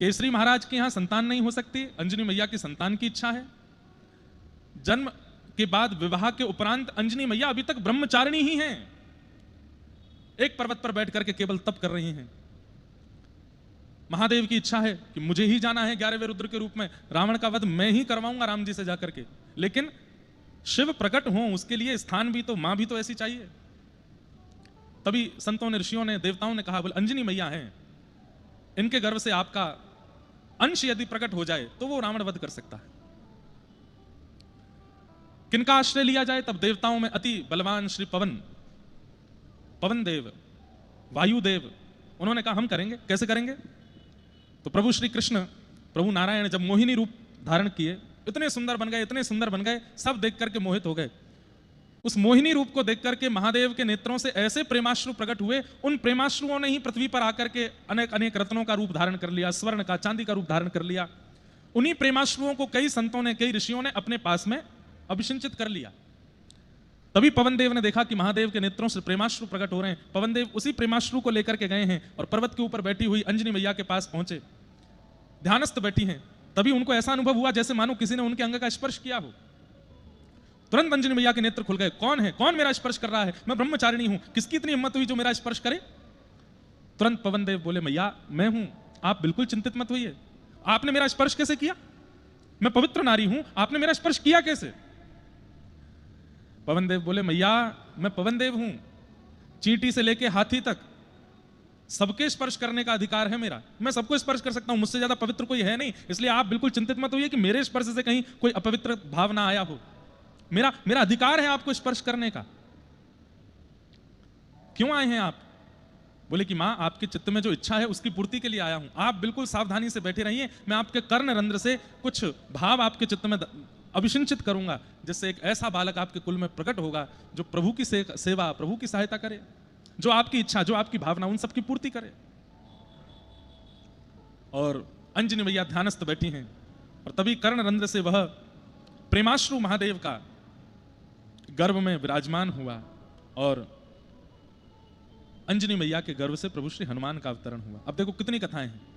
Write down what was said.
केसरी महाराज के यहां संतान नहीं हो सकती, अंजनी मैया की संतान की इच्छा है। जन्म के बाद विवाह के उपरांत अंजनी मैया अभी तक ब्रह्मचारिणी ही हैं, एक पर्वत पर बैठ करके केवल तप कर रही हैं। महादेव की इच्छा है कि मुझे ही जाना है 11वें रुद्र के रूप में, रावण का वध मैं ही करवाऊंगा राम जी से जाकर के, लेकिन शिव प्रकट हो उसके लिए स्थान भी तो, मां भी तो ऐसी चाहिए। तभी संतों ने, ऋषियों ने, देवताओं ने कहा, बोले अंजनी मैया हैं, इनके गर्भ से आपका अंश यदि प्रकट हो जाए तो वो रावण वध कर सकता है। किनका आश्रय लिया जाए? तब देवताओं में अति बलवान श्री पवन देव, वायुदेव, उन्होंने कहा हम करेंगे। कैसे करेंगे? तो प्रभु श्री कृष्ण, प्रभु नारायण जब मोहिनी रूप धारण किए, इतने सुंदर बन गए, इतने सुंदर बन गए, सब देख करके मोहित हो गए। उस मोहिनी रूप को देख करके महादेव के नेत्रों से ऐसे प्रेमाश्रु प्रकट हुए, उन प्रेमाश्रुओं ने ही पृथ्वी पर आकर के अनेक अनेक रत्नों का रूप धारण कर लिया, स्वर्ण का, चांदी का रूप धारण कर लिया। उन्हीं प्रेमाश्रुओं को कई संतों ने, कई ऋषियों ने अपने पास में अभिषिंचित कर लिया। तभी पवन देव ने देखा कि महादेव के नेत्रों से प्रेमाश्रु प्रकट हो रहे हैं। पवन देव उसी प्रेमाश्रु को लेकर के गए हैं और पर्वत के ऊपर बैठी हुई अंजनी मैया के पास पहुंचे। ध्यानस्थ बैठी हैं। तभी उनको ऐसा अनुभव हुआ जैसे मानो किसी ने उनके अंग का स्पर्श किया हो। तुरंत अंजनी मैया के नेत्र खुल गए। कौन है? कौन मेरा स्पर्श कर रहा है? मैं ब्रह्मचारिणी हूं, किसकी इतनी हिम्मत हुई जो मेरा स्पर्श करे? तुरंत पवन देव बोले, मैया मैं हूं, आप बिल्कुल चिंतित मत होइए। आपने मेरा स्पर्श कैसे किया? मैं पवित्र नारी हूं, आपने मेरा स्पर्श किया कैसे? पवन देव बोले, मैया मैं पवन देव हूं, चींटी से लेके हाथी तक सबके स्पर्श करने का अधिकार है मेरा, मैं सबको स्पर्श कर सकता हूं, मुझसे ज्यादा पवित्र कोई है नहीं। इसलिए आप बिल्कुल चिंतित मत होइए कि मेरे स्पर्श से कहीं कोई अपवित्र भाव ना आया हो। मेरा अधिकार है आपको स्पर्श करने का। क्यों आए हैं आप? बोले कि मां आपके चित्त में जो इच्छा है उसकी पूर्ति के लिए आया हूं। आप बिल्कुल सावधानी से बैठे रहिए, मैं आपके कर्ण रंध्र से कुछ भाव आपके चित्त में अभिषिंचित करूंगा, जिससे एक ऐसा बालक आपके कुल में प्रकट होगा जो प्रभु की सेवा, प्रभु की सहायता करे, जो आपकी इच्छा, जो आपकी भावना, उन सबकी पूर्ति करे। और अंजनी मैया ध्यानस्थ बैठी हैं और तभी कर्ण रंध्र से वह प्रेमाश्रु महादेव का गर्भ में विराजमान हुआ और अंजनी मैया के गर्भ से प्रभु श्री हनुमान का अवतरण हुआ। अब देखो कितनी कथाएं हैं।